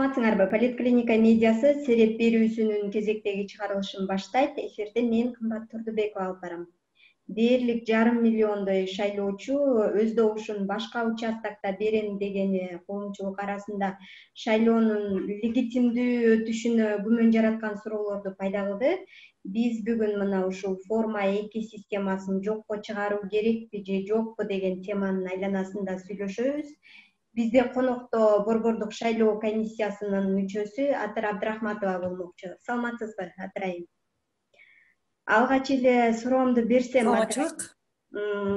Саламатсыңарбы? Политклиника медиасы сереп берүүсүнүн кезектеги чыгарылышын баштайт. Эфирде мен Кымбат Турдубекова алып барам. Дээрлик 1,5 миллиондой шайлоочу өз добушун башка участокто берем дегени коомчулук арасында шайлоонун легитимдүү өтүшүнө күмөн жараткан суроолорду пайда кылды. Биз бүгүн мына ушул форма 2 системасын жокко чыгаруу керекпи же жокпу деген теманын айланасында сүйлөшөбүз. Бизде конокто Борбордук шайлоо комиссиясынын мүчөсү Атыр Абдрахматова болмокчу. Саламатсызбы, Атырайым? Алгач эле суроомду берсем,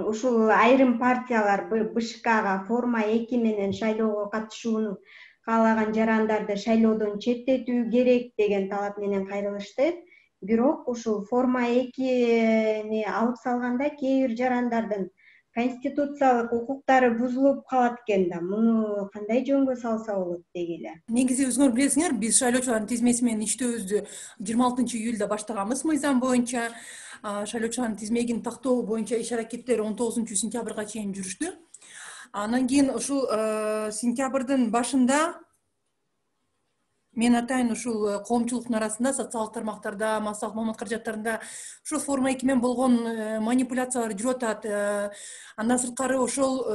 ушул айрым партиялар БШКга форма 2 менен шайлоого катышууну каалаган жарандарды шайлоодон четтетүү керек деген талап менен кайрылышты. Бирок ушул форма 2ни алып салганда кээ бир жарандардын конституциялык укуктары бузулуп калат экен да. Муну кандай жөнгө салса болот дегиле. Негизи өзүңөр билесиңер, биз шайлоочулардын тизмеси менен иштөөбүздү 26-июлда баштаганбыз мыйзам боюнча. Шайлоочулардын тизмегин тактоо боюнча иш-аракеттер 19-сентябрга чейин жүрүштү. Анан кийин ушул сентябрдын башында мен атайын ушул коомчулуктун арасында социалдык тармактарда, массалык маалымат каражаттарында ушул форма 2 менен болгон манипуляциялар жүрүп атат. Андан сырткары ошол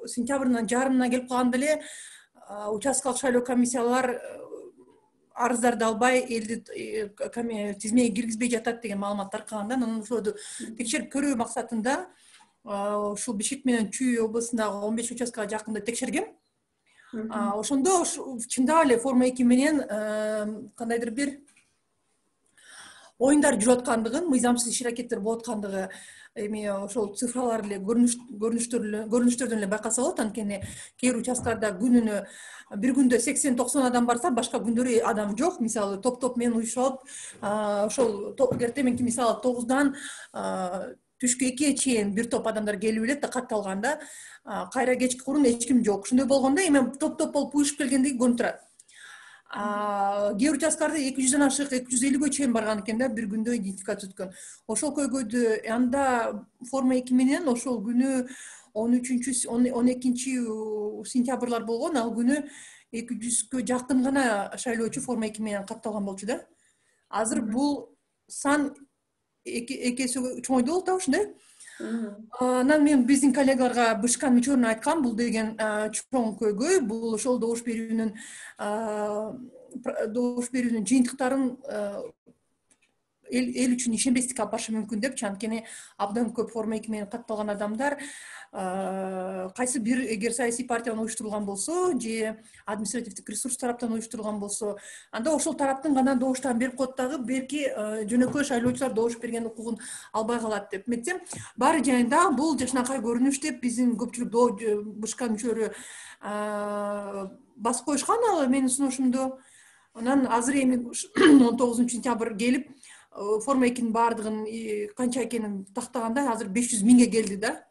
сентябрдын жарымына келип калганда эле участкалык шайлоо комиссиялар арыздарды албай элди тизмеге киргизбей жатат деген маалымат таркаганда, анан ошолорду текшерип көрүү максатында ушул Бишкек менен Чүй областындагы 15 участкага жакында текшергем. Ошондо чындап эле форма 2 менен кандайдыр бир оюндар жүрүп аткандыгын, мыйзамсыз иш-аракеттер болуп аткандыгы эми ошол цифралар эле көрүнүштөрдөн эле байкаса болот. Анткени кээ бир участкаларда күнүнө бир күндө 80-90 адам барса, башка күндөрү адам жок. Мисалы топ менен уюшуп алып, ошол эртеменки мисалы 9-дан түшкү 2-ге чейин бир топ адамдар келип элет да катталганда, кайра кечки курун эч ким жок. Ошондой болгондо эми топ болуп уюшуп келгендиги көрүнүп турат. Кээ бир участкаларда 200дөн ашык, 250ге чейин барган экен да, бир күндө идентификация өткөн. Ошол көйгөйдү анда форма 2 менен ошол күнү 13-12 сентябрлар болгон, ал күнү 200гө жакын гана шайлоочу форма 2 менен катталган болчу да. Азыр бул сан эки эсе чоңойду болуп атабы, ушундай. Анан мен биздин коллегаларга БШКнын мүчөлөрүнө айткам, бул деген чоң көйгөй, бул ошол добуш берүүнүн жыйынтыктарын эл үчүн ишенбестикке алып барышы мүмкүн депчи. Анткени абдан көп форма 2 менен катталган адамдар кайсы бир эгер саясий партиядан уюштурулган болсо же административдик ресурс тараптан уюштурулган болсо, анда ошол тараптын гана добуштарын берип коет дагы, берки жөнөкөй шайлоочулар добуш берген укугун албай калат деп. Метсем баары жайында бул жакшынакай көрүнүш деп биздин көпчүлүк БШК мүчөлөрү басып коюшкан ал менин сунушумду. Анан азыр эми 19-сентябрь келип форма 2'nin баардыгын канча экенин тактаганда азыр 500.000ге келди да.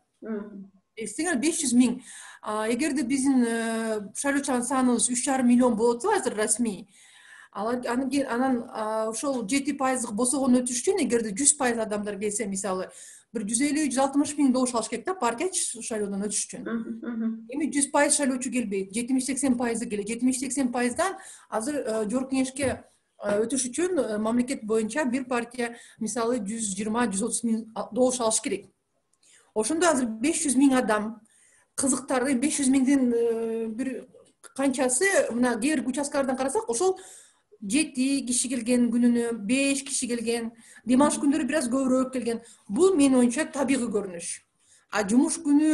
Эстеңер 500.000. Эгерде биздин шайлоочулардын саныбыз 3,5 миллион болсо азыр расмий. Анан ошол 7% босогон өтүш үчүн эгерде 100% адамдар келсе, мисалы бир 150-160 миң добуш алыш керек да партия шайлоодон өтүш үчүн. Эми 100% шайлоочу келбейт, 70-80% келет. 70-80%дан азыр жогорку кеңешке өтүш үчүн мамлекет боюнча бир партия мисалы 120-130 миң добуш алыш керек. Ошондо азыр 500.000 адам кызыктарды, 500.000дин бир канчасы мына кээ бир участкалардан карасак, ошол 7 киши келген күнүнө, 5 киши келген, демалыш күндөрү бир аз көбүрөөк келген. Бул менин оюмча табигый көрүнүш. Жумуш күнү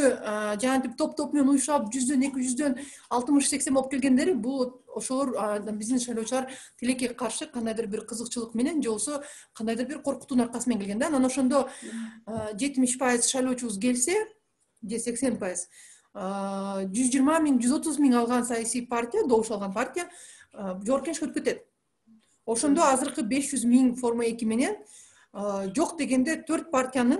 жантип топ менен уюшуп 100дөн, 200дөн 60-80 болуп келгендери, бул ошолор биздин шайлоочулар тилекке каршы кандайдыр бир кызыкчылык менен же болбосо кандайдыр бир коркутуунун аркасы менен келген да. Анан ошондо 70% шайлоочубуз келсе, же 80%, 120 миң, 130 миң алган саясий партия, добуш алган партия жогорку кеңешке өтүп кетет. Ошондо азыркы 500.000 форма 2 менен жок дегенде 4 партиянын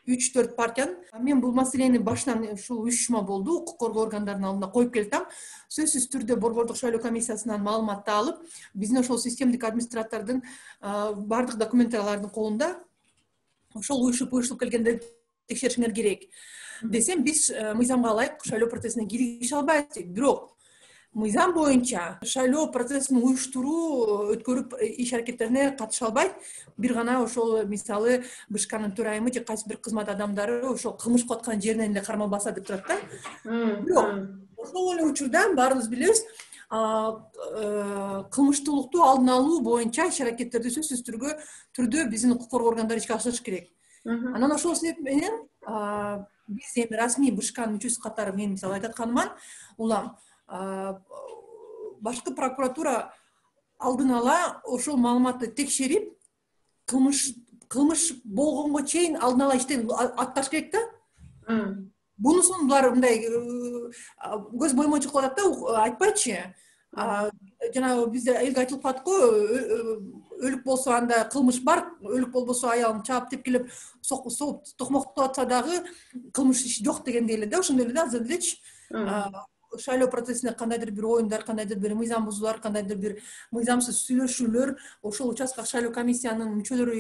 3-4 партиянын, мен бул маселени башынан ушул 3 жума болду укук коргоо органдарынын алдына коюп келатам. Сөзсүз түрдө Борбордук шайлоо комиссиясынан маалыматты алып, биздин ошол системдик администратордун бардык документалардын колунда ошол уюшуп келгенде текшеришиңер керек десем, биз мыйзамга ылайык шайлоо процессине киргише албайбыз. Бирок мыйзам боюнча шайлоо процессин уюштуруу өткөрүп иш аракеттерине катыша албайт. Бир гана ошол мисалы БШКнын төрайымы же кайсы бир кызмат адамдары ошол кылмыш кылып аткан жеринен эле кармалып баса деп турат да. Бирок ошол эле учурда баарыбыз билебиз, кылмыштуулукту алдын алуу боюнча иш аракеттерди сөзсүз түрдө биздин укук коргоо органдары ишке ашырыш керек. Анан ошол себеп менен биз эми расмий БШКнын мүчөсү катары мен мисалы айтып атканыман улам башкы прокуратура алдын ала ошол маалыматты текшерип, кылмыш болгонго чейин алдын ала иштен аткарыш керек да. Бунусун булар мындай көз боймочу кылып атат да, айтпайчы. Жанагы бизде элге айтылып калат го, өлүк болсо анда кылмыш бар, өлүк болбосо аялын чаап тепкилеп соогуп токмоктоп атса дагы кылмыш иш жок дегендей эле да. Ошондой эле да, азыр элечи шайлоо процессине кандайдыр бир оюндар, кандайдыр бир мыйзам бузуулар, кандайдыр бир мыйзамсыз сүйлөшүүлөр, ошол участкалык шайлоо комиссиянын мүчөлөрү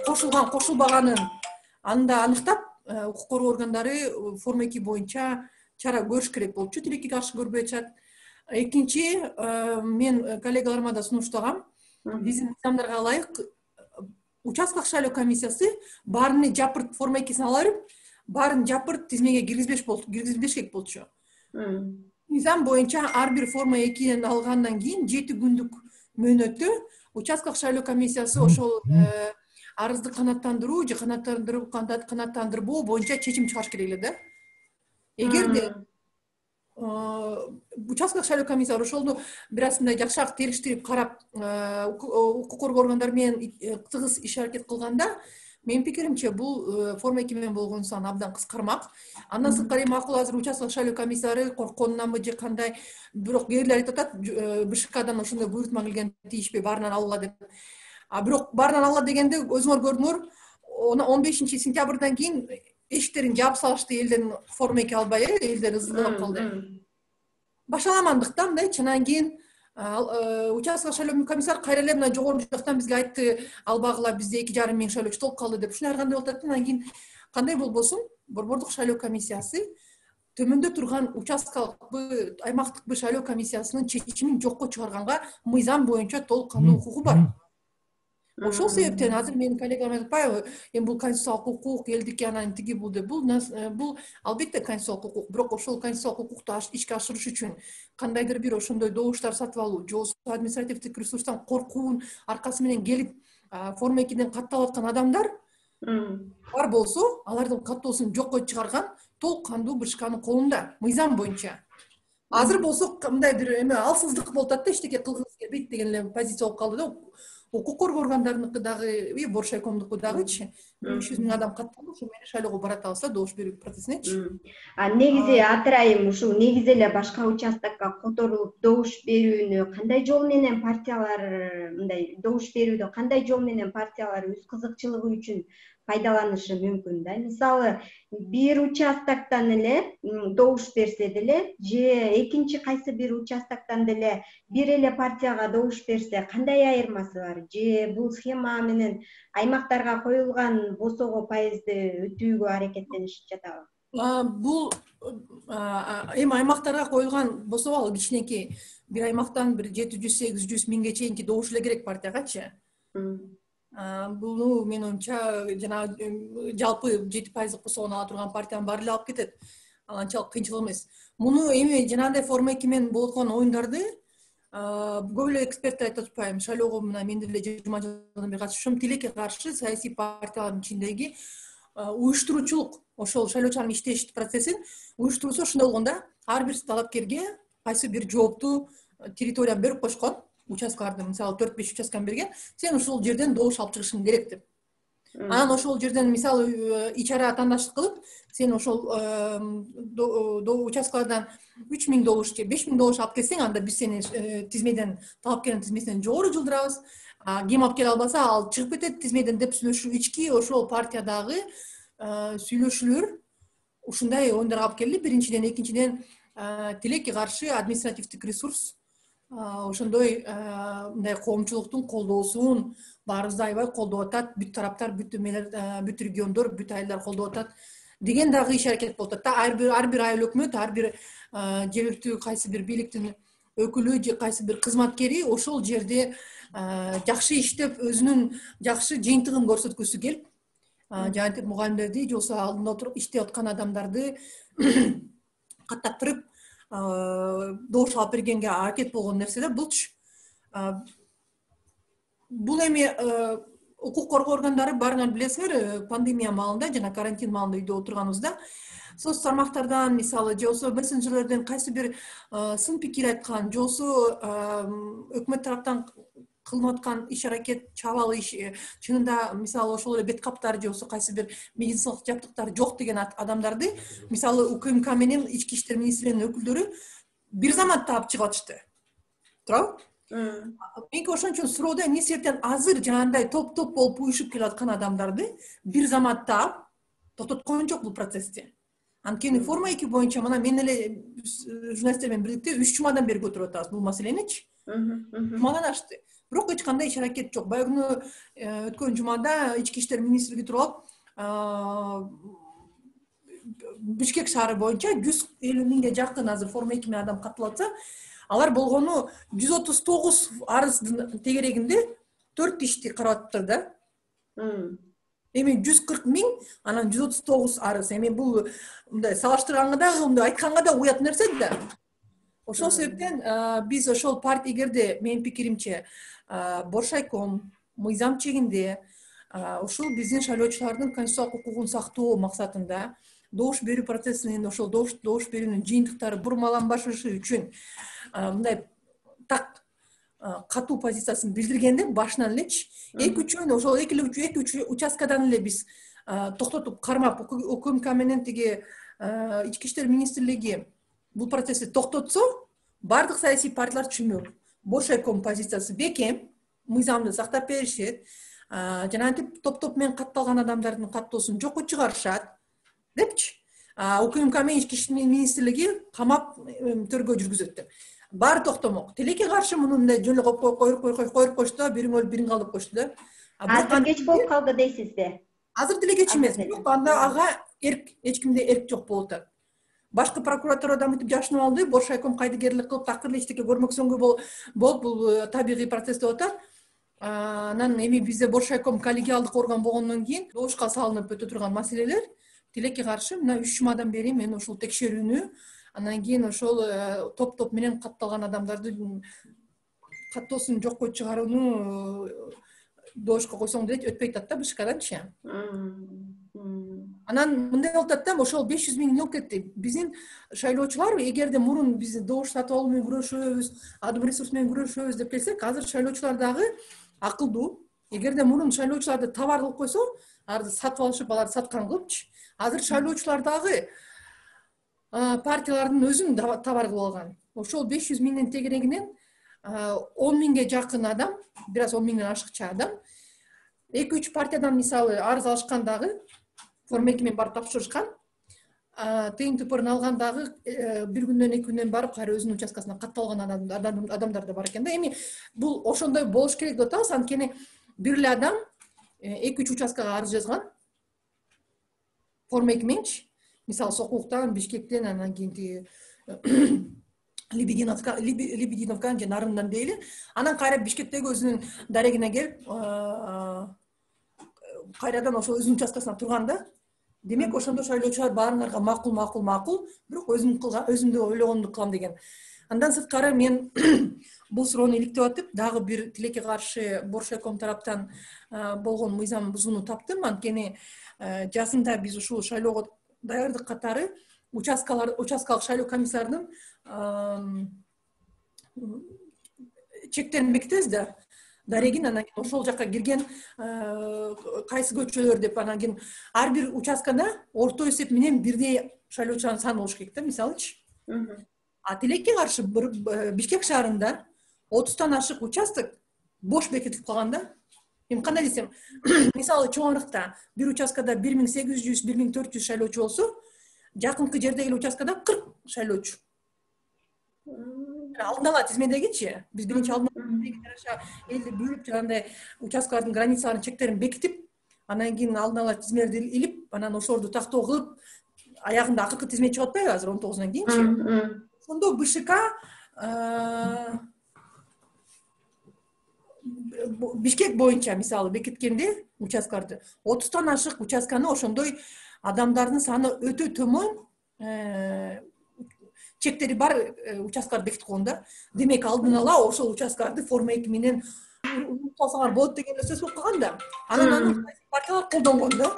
кошулган, кошулбаганын анда аныктап, укук коргоо органдары форма 2 боюнча чара көрүш керек болчу. Тилекке каршы көрбөй атышат. Экинчи, мен коллегаларыма да сунуштагам. Биздин мыйзамдарга ылайык участкалык шайлоо комиссиясы баарын жапырт форма 2син ала берип, баарын жапырт тизмеге киргизбеш керек болчу. Мыйзам боюнча ар бир форма 2ден алгандан кийин 7 күндүк мөөнөттө участкалык шайлоо комиссиясы ошол арызды канааттандыруу же канааттандырбоо боюнча чечим чыгарыш керек эле да. Эгерде участкалык шайлоо комиссиялар ошолду бир аз мындай жакшыраак териштирип карап, укук коргоо органдары менен тыгыз иш аракет кылганда, менин пикиримче бул форма 2 менен болгон сан абдан кыскармак. Андан сырткары макул азыр участкалык шайлоо комиссиялары коркконунанбы же кандай, бирок кээ бирлер айтып атат, БШКдан ошондой буйрутма келген тийишпей баарынан алгыла деп. Бирок баарынан алгыла дегенде өзүңөр көрдүңөр, 15-сентябрдан кийин эшиктерин жаап салышты, элден форма 2 албай, элдер ызылдап калды. Башаламандыктан мындайчы, анан кийин участкалык шайлоо комиссары кайра эле мына жогору жактан бизге айтты, албагыла бизде 2,5 миң шайлоочу толуп калды деп. Ушуну ар кандай болуп атат. Анан кийин кандай болбосун, Борбордук шайлоо комиссиясы төмөндө турган участкалык аймактык шайлоо комиссиясынын чечимин жокко чыгарганга мыйзам боюнча толук кандуу укугу бар. Ошол себептен азыр менин коллегам айтпайбы, эми бул конституциялык укук, элдикке анан тиги бул деп. Бул албетте конституциялык укук, бирок ошол конституциялык укукту ишке ашырыш үчүн кандайдыр бир ошондой добуштар сатып алуу, же административдик ресурстан коркуунун аркасы менен келип форма 2ден катталып аткан адамдар бар болсо, алардын каттоосун жокко чыгарган толук кандуу БШКнын колунда, мыйзам боюнча. Азыр болсо мындай бир эме алсыздык болуп атат да, эчтеке кылгыбыз келбейт деген эле позиция болуп калды да. Укук коргоо органдарыныкы дагы, Боршайкомдуку дагычы 300 миң адам катталды, ошо менен шайлоого бара атабыз да, добуш берүү процессинечи. Негизи атырайым ушул негизи эле башка участокко которулуп добуш берүүнү кандай жол менен партиялар, мындай добуш берүүдө кандай жол менен партиялар өз кызыкчылыгы үчүн пайдаланышы мүмкүн да. Мисалы, бир участоктон эле добуш берсе деле, же экинчи кайсы бир участоктон деле бир эле партияга добуш берсе кандай айырмасы бар? Же бул схема менен аймактарга коюлган босого пайызды өтүүгө аракеттенишип жатабы? Бул эми аймактарга коюлган босоо кичинекей. Бир аймактан бир 700-800 миңге чейинки добуш эле керек партиягачы. Бул менин оюмча жанагы жалпы 7% босогон ала турган партиянын баары эле алып кетет. Анчалык кыйынчылык эмес. Муну эми жанагындай форма 2 менен болуп аткан оюндарды көп эле эксперттер айтып атпайбы, шайлоого мына мен деле 20 жылдан бери катышып, тилекке каршы саясий партиялардын ичиндеги уюштуруучулук, ошол шайлоочулардын иштеш процессин уюштуруусу ушундай болгон да. Ар бир талапкерге кайсы бир жооптуу территория берип койшкон, участкаларды, мисалы 4-5 участканы берген, сен ушул жерден добуш алып чыгышың керек деп. Анан ошол жерден мисалы ичара тандашчылык кылып, сен ошол участкалардан 3 миң добуш же 5 миң добуш алып келсең, анда биз сени тизмеден, талапкердин тизмесинен жогору жылдырабыз. Ким алып келе албаса, ал чыгып кетет тизмеден деп сүйлөшүү, ички ошол партиядагы сүйлөшүүлөр ушундай оюндарга алып келди. Биринчиден, экинчиден тилекке каршы административдик ресурс ошондой мындай коомчулуктун колдоосун баарыбызды аябай колдоп атат. Бүт тараптар, бүт региондор, бүт айылдар колдоп атат. деген дагы иш аракет болуп атат да. Ар бир айыл өкмөт, ар бир жергиликтүү кайсы бир бийликтин өкүлү же кайсы бир кызматкери ошол жерде жакшы иштеп өзүнүн жакшы жыйынтыгын көрсөткүсү келип, жантип мугалимдерди же болбосо алдында отуруп иштеп аткан адамдарды каттаттырып добуш алып бергенге аракет болгон нерсе да булчу. Бул эми укук коргоо органдары баарыңар билесиңер, пандемия маалында жана карантин маалында үйдө отурганыбызда соц тармактардан мисалы же болбосо мессенджерлерден кайсы бир сын пикир айткан же болбосо өкмөт тараптан кылынып аткан иш аракет чабалы иш чынында мисалы ошол эле бет каптар же болбосо кайсы бир медициналык жабдыктар жок деген адамдарды мисалы УКМК менен ички иштер министрлигинин өкүлдөрү бир заматта алып чыгып атышты. Туурабы? Меники ошон үчүн суроо да, эмне себептен азыр жанагындай топ болуп уюшуп келип аткан адамдарды бир заматта алып токтоткон жок бул процессти. Анткени форма 2 боюнча мына мен эле журналистер менен бирдикте 3 жумадан бери көтөрүп атабыз бул маселеничи. Жумадан ашты. Бирок эч кандай иш аракет жок. Баягы күнү өткөн жумада ички иштер министрлиги туруп Бишкек шаары боюнча 150 миңге жакын азыр форма 2 менен адам катталып атса, алар болгону 139 арыздын тегерегинде 4 ишти карап атыптыр да. Эми 140 миң, анан 139 арыз. Эми бул мындай салыштырганга да, мындай айтканга да уят нерсе да. Ошол себептен биз ошол партия, эгерде менин пикиримче Боршайком мыйзам чегинде ушул биздин шайлоочулардын конституциялык укугун сактоо максатында добуш берүү процессинин ошол добуш берүүнүн жыйынтыктары бурмаланбашы үчүн мындай так катуу позициясын билдиргенде башынан элечи эки-үчөөнү ошол эки участкадан эле биз токтотуп кармап УКМК менен тиги ички иштер министрлиги бул процессти токтотсо, бардык саясий партиялар түшүнмөк. Боршайком позициясы бекем, мыйзамды сактап беришет, жанагынтип топ менен катталган адамдардын каттоосун жокко чыгарышат депчи. УКМК менен ички иштер министрлиги камап төргөө жүргүзөт деп. Баары токтомок. Тилекке каршы муну мындай жөн эле коюп коюшту да, бириң өлүп бириң калып коюшту да. Азыр кеч болуп калды дейсизби? Азыр деле кеч эмес, бирок анда ага эч кимде эрк жок болуп атат. Башкы прокуратурада мынтип жашынып алды, Боршайком кайдыгерлик кылып такыр эле эчтеке көрмөксөнгө болуп бул табигый процесс деп атат. Анан эми бизде Боршайком коллегиалдык орган болгондон кийин добушка салынып өтө турган маселелер тилекке каршы мына 3 жумадан бери мен ошол текшерүүнү, анан кийин ошол топ менен катталган адамдардын каттоосун жокко чыгарууну добушка койсоң деле өтпөй атат да бышкаданчы. Анан мындай болуп атат да, ошол 500 миң жол кетти. Биздин шайлоочулар эгерде мурун биз добуш сатып алуу менен күрөшөбүз, адым ресурс менен күрөшөбүз деп келсек, азыр шайлоочулар дагы акылдуу. Эгерде мурун шайлоочуларды товар кылып койсо, аларды сатып алышып, аларды саткан кылыпчы. Азыр шайлоочулар дагы партиялардын өзүн товар кылып алган. Ошол 500 миңдин тегерегинен 10 миңге жакын адам, бир аз 10 миңден ашыкча адам 2-3 партиядан мисалы арыз алышкан дагы, форма 2 менен барып тапшырышкан. Тыйын тупурун алган дагы бир күндөн 2 күндөн барып кайра өзүнүн участкасына катталган адамдар да бар экен да. Эми бул ошондой болуш керек деп атабыз. Анткени бир эле адам 2-3 участкага арыз жазган. Форма 2 мененчи. Мисалы Сокулуктан, Бишкектен, анан кийин Лебединовкан же Нарындан дейли. Анан кайра Бишкектеги өзүнүн дарегине келип, кайрадан ошол өзүнүн участкасына турган да. Демек, ошондо шайлоочулар баарыңарга макул, бирок өзүмдү ойлогонду кылам деген. Андан сырткары мен бул суроону иликтеп атып, дагы бир тилекке каршы Боршайком тараптан болгон мыйзам бузууну таптым. Анткени жазында биз ушул шайлоого даярдык катары участкалык шайлоо комиссарынын чектерин бекитебиз да, дарегин, анан кийин ошол жака кирген кайсы көчөлөр деп, анан кийин ар бир участкада орто эсеп менен бирдей шайлоочулардын саны болуш керек да, мисалычы. Тилекке каршы Бишкек шаарында 30тан ашык участок бош бекитип калган да. Эми кандай десем, мисалы чоң арыкта бир участкада 1800-1400 шайлоочу болсо, жакынкы жердеги участкада 40 шайлоочу. Алдын ала тизмедегичи, биз биринчи алдын ала элди бөлүп, жанагындай участкалардын границаларын, чектерин бекитип, анан кийин алдын ала тизмелерди илип, анан ошолорду тактоо кылып, аягында акыркы тизме чыгып атпайбы азыр 19-дон кийинчи. Ошондо БШК Бишкек боюнча мисалы бекиткенде участкаларды 30тан ашык участканы ошондой адамдардын саны өтө төмөн чектери бар участкаларды бекитип койгон да. Демек алдын ала ошол участкаларды форма 2 менен салсаңар болот деген сөз болуп калган да. Анан партиялар колдонгон да.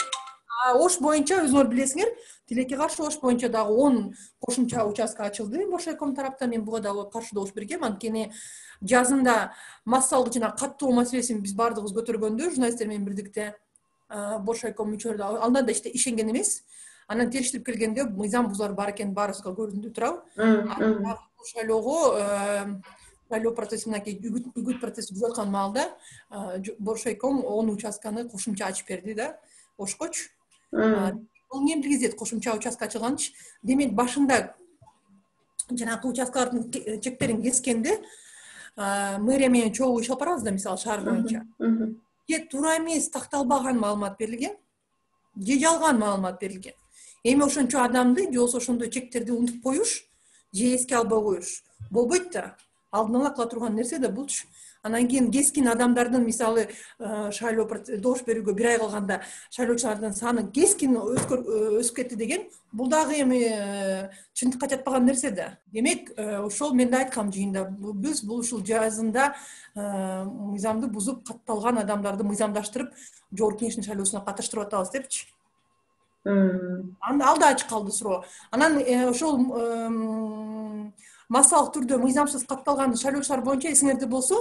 Ош боюнча өзүңөр билесиңер, тилекке каршы Ош боюнча дагы 10 кошумча участка ачылды Боршайком тараптан. Мен буга дагы каршы добуш бергем. Анткени жазында массалык жана каттоо маселесин биз бардыгыбыз көтөргөндө журналисттер менен бирдикте Боршайком мүчөлөрү андан да ишенген эмес. Анан териштирип келгенде мыйзам бузуулар бар экен, баарыбызга көрүндү турабы. Шайлоо процесси мынакей үгүт процесси жүрүп аткан маалда Боршайком 10 участканы кошумча ачып берди да Ошкочу. Бул эмне киргизет кошумча участка ачылганчы? Демек башында жанагы участкалардын чектерин кескенде мэрия менен чогуу иш алып барабыз да, мисалы шаар боюнча. Же туура эмес такталбаган маалымат берилген, же жалган маалымат берилген. Эми ошончо адамды же болбосо ошондой чектерди унутуп коюш, же эске албай коюш болбойт да. Алдын ала кыла турган нерсе да булчу. Анан кийин кескин адамдардын мисалы шайлоо добуш берүүгө 1 ай калганда шайлоочулардын саны кескин өсүп кетти деген, бул дагы эми чындыкка жатпаган нерсе да. Демек, ошол мен да айткам жыйында, биз бул ушул жазында мыйзамды бузуп катталган адамдарды мыйзамдаштырып жогорку кеңештин шайлоосуна катыштырып атабыз депчи. Ал да ачык калды суроо. Анан ошол массалык түрдө мыйзамсыз катталган шайлоочулар боюнча эсиңерде болсо,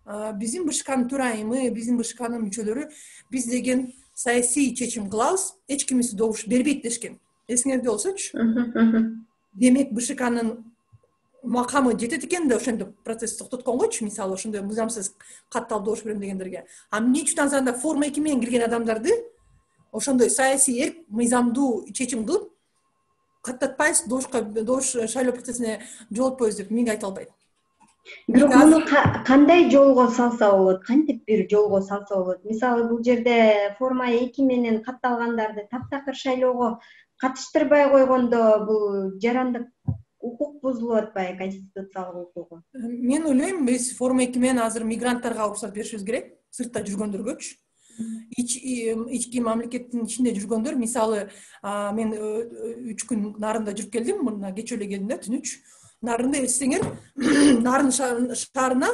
биздин БШКнын төрайымы, биздин БШКнын мүчөлөрү биз деген саясий чечим кылабыз, эч кимиси добуш бербейт дешкен. Эсиңерде болсочу. Демек БШКнын макамы жетет экен да ошондо процессти токтоткон койчу, мисалы ошондой мыйзамсыз катталып добуш берем дегендерге. Эмне үчүн азанда форма 2 менен кирген адамдарды ошондой саясий эрк, мыйзамдуу чечим кылып каттатпайбыз, добуш шайлоо процессине жолотпойбуз деп мени айта албайт. Бирок муну кандай жолго салса болот? Кантип бир жолго салса болот? Мисалы бул жерде форма 2 менен катталгандарды таптакыр шайлоого катыштырбай койгондо бул жарандык укук бузулуп атпайбы, конституциялык укугу? Мен ойлойм, биз форма 2 менен азыр мигранттарга уруксат беришибиз керек, сыртта жүргөндөргөчү. Ички мамлекеттин ичинде жүргөндөр, мисалы мен 3 күн Нарында жүрүп келдим, мына кечээ эле келдим да, түн 3. Нарында эсеңер, Нарын шаарына,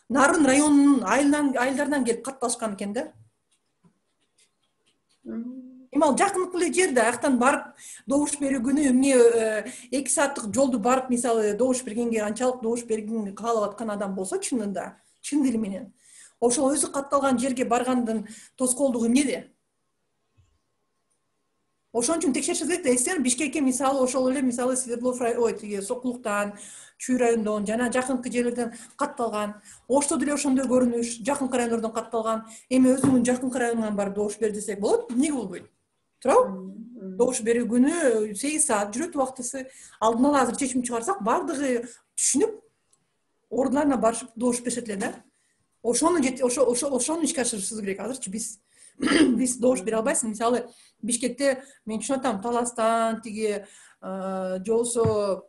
Нарын районунун айылдарынан келип катталышкан экен да. Эми ал жакындык эле жер да, аяктан барып добуш берүү күнү эмне 2 сааттык жолду барып, мисалы добуш бергенге анчалык добуш бергенди каалап аткан адам болсо чынында, чын дили менен, ошол өзү катталган жерге баргандын тоскоолдугу эмнеде? Ошон үчүн текшеришибиз керек да. Эсен Бишкекке мисалы ошол эле мисалы Свердлов Сокулуктан, Чүй районунан жана жакынкы жерлерден катталган. Ошто деле ошондой көрүнүш, жакынкы райондордон катталган. Эми өзүңүн жакынкы районуңан барып добуш бер десек болот, эмнеге болбойт? Туурабы? Добуш берүү күнү 8 саат жүрөт убактысы. Алдын ала азыр чечим чыгарсак, бардыгы түшүнүп, ордуна барышып добуш беришет эле да. Ошону ишке ашырышыбыз керек. Азырчы биз добуш бере албайсың. Мисалы Бишкекте мен түшүнүп атам, Таластан, тиги же болсо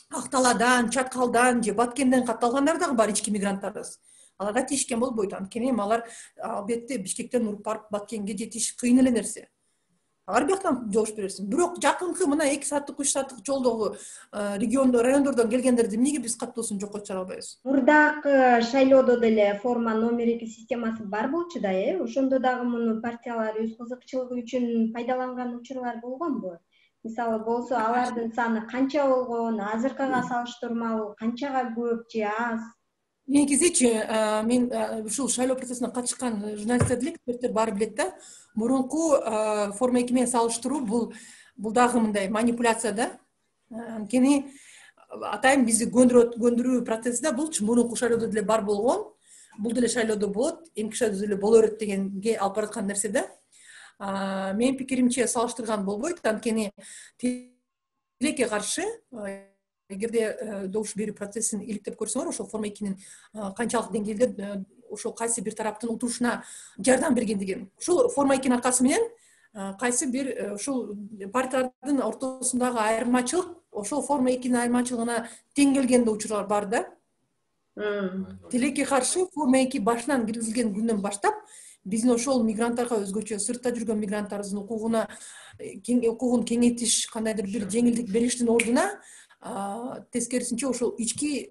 Акталадан, Чаткалдан же Баткенден катталгандар дагы бар, ички мигранттарыбыз. Аларга тийишкен болбойт. Анткени алар албетте Бишкектен уруп барып Баткенге жетиш кыйын эле нерсе. Алар бияктан добуш бересиң. Бирок жакынкы мына 2 сааттык 3 сааттык жолдогу райондордон келгендерди эмнеге биз каттоосун жокко чыгара албайбыз? Мурдакы шайлоодо деле форма номер 2 системасы бар болчу да, ошондо дагы муну партиялар өз кызыкчылыгы үчүн пайдаланган учурлар болгонбу? Мисалы болсо, алардын саны канча болгон, азыркыга салыштырмалуу канчага көп же аз? Негизичи мен ушул шайлоо процессине катышкан журналисттер деле, эксперттер баары билет да. Мурунку форма 2 менен салыштыруу бул дагы мындай манипуляция да. Анткени атайын бизди көндүрүү процесси да булчу мурунку шайлоодо деле бар болгон, бул деле шайлоодо болот, эмки шайлоодо деле боло берет дегенге алып бараткан нерсе да. Менин пикиримче салыштырган болбойт, анткени тилекке каршы эгерде добуш берүү процессин иликтеп көрсөңөр, ошол форма 2нин канчалык деңгээлде ошол кайсы бир тараптын утурушуна жардам берген деген. Ушул форма 2-нин аркасы менен кайсы бир ушул партиялардын ортосундагы айырмачылык ошол форма 2-нин айырмачылыгына тең келген да учурлар бар да. Тилекке каршы форма 2 башынан киргизилген күндөн баштап биздин ошол мигранттарга өзгөчө сыртта жүргөн мигранттарыбыздын укугун кеңейтиш, кандайдыр бир жеңилдик бериштин ордуна тескерисинче ошол ички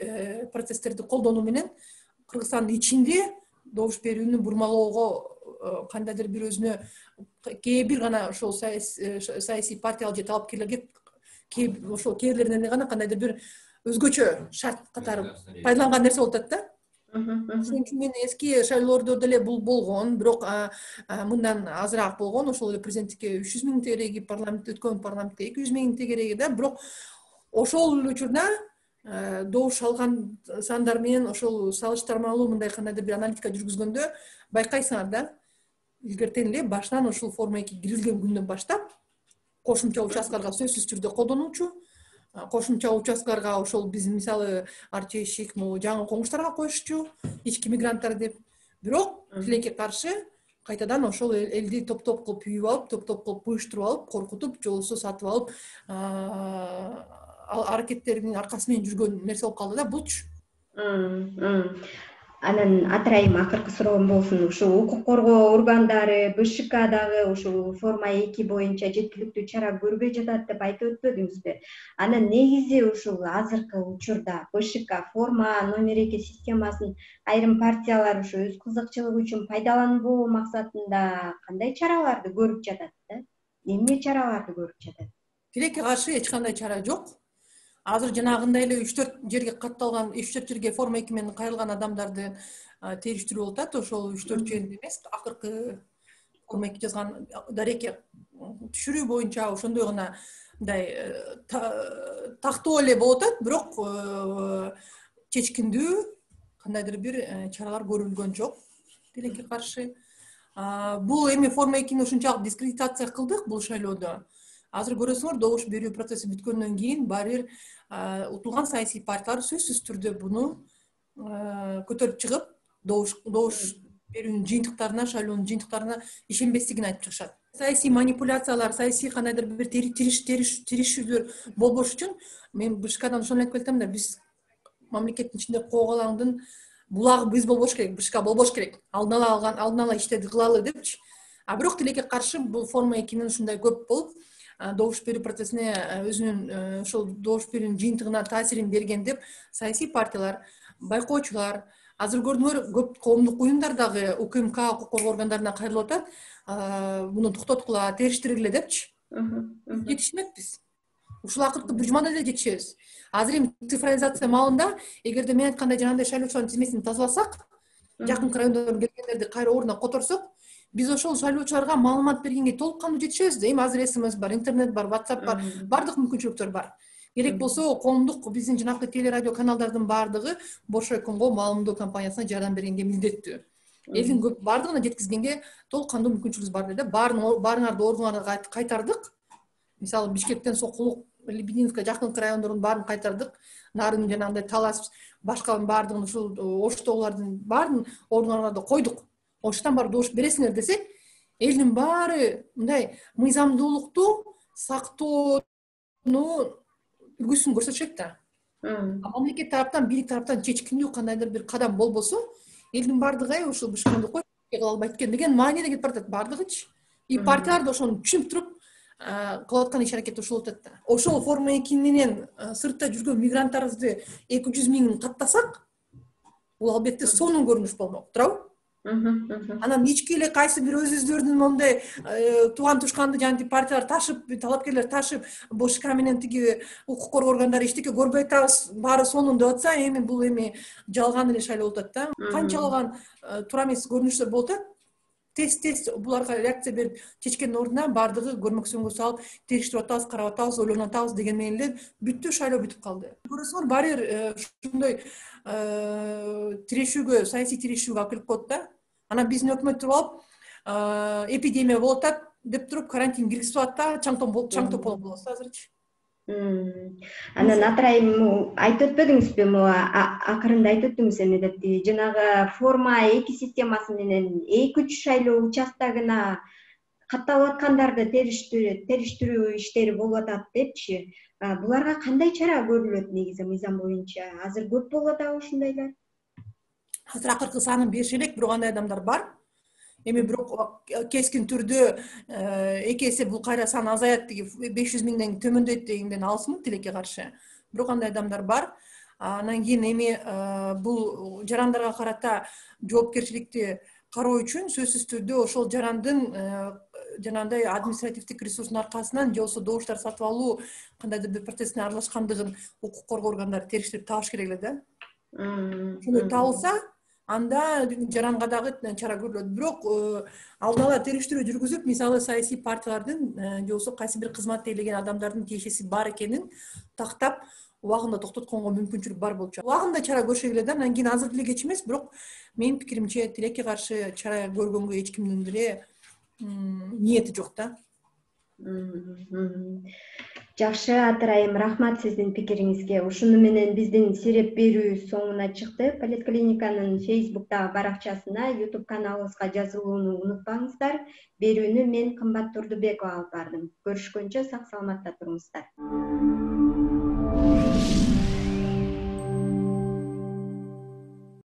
процесстерди колдонуу менен Кыргызстандын ичинде добуш берүүнү бурмалоого кандайдыр бир өзүнө кээ бир гана ошол саясий партиялык же талапкерлерге ошол кээ бирлеринен гана кандайдыр бир өзгөчө шарт катары пайдаланган нерсе болуп атат да. Ошон үчүн мен эски шайлоодо деле бул болгон, бирок мындан азыраак болгон, ошол эле президенттикке 300 миң тегереги, өткөн парламентке 200 миң тегереги да, бирок ошол учурда добуш алган сандар менен ошол салыштырмалуу мындай кандайдыр бир аналитика жүргүзгөндө байкайсыңар да, илгертен эле башынан ошол форма 2 кирилген күндөн баштап кошумча участкаларга сөзсүз түрдө колдонуучу, кошумча участкаларга ошол биз мисалы Арчешик, жаңы коңуштарга коюшчу, ички мигранттар деп. Бирок тилекке каршы кайтадан ошол элди топ-топ кылып үйүп алып, топ-топ кылып буюштуруп алып, коркутуп, жолсу сатып алып, аракеттеринин аркасы менен жүргөн нерсе болуп калды да булчу. Анан атырайым акыркы суроом болсун. Ушул укук коргоо органдары БШК дагы ушул форма 2 боюнча жеткиликтүү чара көрбөй жатат деп айтып өтпөдүңүзбү? Анан негизи ушул азыркы учурда БШК форма номер 2 системасын айрым партиялар ушу өз кызыкчылыгы үчүн пайдаланбоо максатында кандай чараларды көрүп жатат да? Эмне чараларды көрүп жатат? Тилекке каршы эч кандай чара жок. Азыр жанагындай эле 3-4 жерге катталган, 3-4 жерге форма 2 менен кайрылган адамдарды териштирүү болуп атат. Ошол 3-4 жерде эмес, акыркы форма 2 жазган дарекке түшүрүү боюнча ошондой гана мындай тактоо эле болуп атат, бирок чечкиндүү кандайдыр бир чаралар көрүлгөн жок тилекке каршы. Бул эми форма 2-ни ушунчалык дискредитация кылдык бул шайлоодо. Азыр көрөсүңөр, добуш берүү процесси бүткөндөн кийин баары бир утулган саясий партиялар сөзсүз түрдө буну көтөрүп чыгып, добуш берүүнүн жыйынтыктарына, шайлоонун жыйынтыктарына ишенбестигин айтып чыгышат. Саясий манипуляциялар, саясий кандайдыр бир тиришүүдөр болбош үчүн мен БШКдан ошону айтып келатам да, биз мамлекеттин ичинде коогалаңдын булагы биз болбош керек, БШК болбош керек. Алдын ала иштерди кылалы депчи. Бирок тилекке каршы бул форма 2-нин ушундай көп болуп добуш берүү процессине өзүнүн ошол добуш берүүнүн жыйынтыгына таасирин берген деп саясий партиялар, байкоочулар, азыр көрдүңөр көп коомдук уюмдар дагы УКМК укук коргоо органдарына кайрылып атат, муну токтоткула, териштиргиле депчи. Жетишмекпиз. Ушул акыркы бир жумада эле жетишебиз. Азыр эми цифровизация маалында эгерде мен айткандай жанагындай шайлоочулардын тизмесин тазаласак, жакынкы райондордон келгендерди кайра ордуна которсок, биз ошол шайлоочуларга маалымат бергенге толук кандуу жетишебиз да. Эми азыр СМС бар, интернет бар, WhatsApp бар, бардык мүмкүнчүлүктөр бар. Керек болсо коомдук биздин жанакы телерадио каналдардын бардыгы Боршойкомго маалымдоо компаниясына жардам бергенге милдеттүү. Элдин көп бардыгына жеткизгенге толук кандуу мүмкүнчүлүгүбүз бар деди. Баарыңарды ордуңарга кайтардык. Мисалы Бишкектен Сокулук, Лебединска жакынкы райондордун баарын кайтардык. Нарын жанагындай Талас, башкалардын баардыгын ушул Оштогулардын баарын ордуңарга койдук. Оштан барып добуш бересиңер десек, элдин баары мындай мыйзамдуулукту сактоону үлгүсүн көрсөтүшөт да. Мамлекет тараптан, бийлик тараптан чечкиндүү кандайдыр бир кадам болбосо, элдин баардыгы ушул БШКны кой кыла албайт экен деген мааниде кетип баратат баардыгычы. И партиялар да ошону түшүнүп туруп кылып аткан иш аракет ошол болуп атат да. Ошол форма 2 менен сыртта жүргөн мигранттарыбызды 200 миңин каттасак, бул албетте сонун көрүнүш болмок, туурабы? Анан ички эле кайсы бир өзүбүздөрдүн мондай тууган тушканды жанагы партиялар ташып, талапкерлер ташып, БШК менен тиги укук коргоо органдары эчтеке көрбөй атабыз, баары сонун деп атса, эми бул жалган эле шайлоо болуп атат да. Канчалаган туура эмес көрүнүштөр болуп атат. Тез буларга реакция берип чечкендин ордуна баардыгы көрмөксөнгө салып, териштирип атабыз, карап атабыз, ойлонуп атабыз деген менен эле бүттү, шайлоо бүтүп калды. Көрөсүңөр, баары бир ушундай тирешүүгө, саясий тирешүүгө алып келип коет да. Анан биздин өкмөт туруп алып эпидемия болуп атат деп туруп карантин киргизип атат да, чаңтоп болуп калабыз азырчы. Анан Атырайым айтып өтпөдүңүзбү, акырында айтып өттүңүз эми деп жанагы форма 2 системасы менен 2-3 шайлоо участогуна катталып аткандарды териштирүү иштери болуп атат депчи. Буларга кандай чара көрүлөт негизи мыйзам боюнча? Азыр көп болуп атабы ушундайлар? Азыр акыркы санын бериши элек, бирок андай адамдар бар. Эми бирок кескин түрдө 2 эсе бул кайра сан азаят, 500 миңден төмөндөйт дегенден алысмын тилекке каршы. Бирок андай адамдар бар. Анан кийин эми бул жарандарга карата жоопкерчиликти кароо үчүн сөзсүз түрдө ошол жарандын жанагындай административдик ресурсунун аркасынан же болбосо добуштар сатып алуу кандайдыр бир процессине аралашкандыгын укук коргоо органдары териштирип табыш керек эле да. Ошондой табылса, анда жаранга дагы чара көрүлөт. Бирок алдын ала териштирүү жүргүзүп, мисалы саясий партиялардын же болбосо кайсы бир кызмат ээлеген адамдардын тиешеси бар экенин тактап убагында токтотконго мүмкүнчүлүк бар болчу. Убагында чара көрүшө эле да, анан кийин азыр деле кеч эмес, бирок менин пикиримче тилекке каршы чара көргөнгө эч кимдин деле ниети жок да. Жакшы Атырайым, рахмат сиздин пикириңизге. Ушуну менен биздин сиреп берүү соңуна чыкты. Политклиниканын Facebook'тагы баракчасына, YouTube каналыбызга жазылууну унутпаңыздар. Берүүнү мен Кымбат Турдубекова алып бардым. Көрүшкөнчө сак саламатта туруңуздар.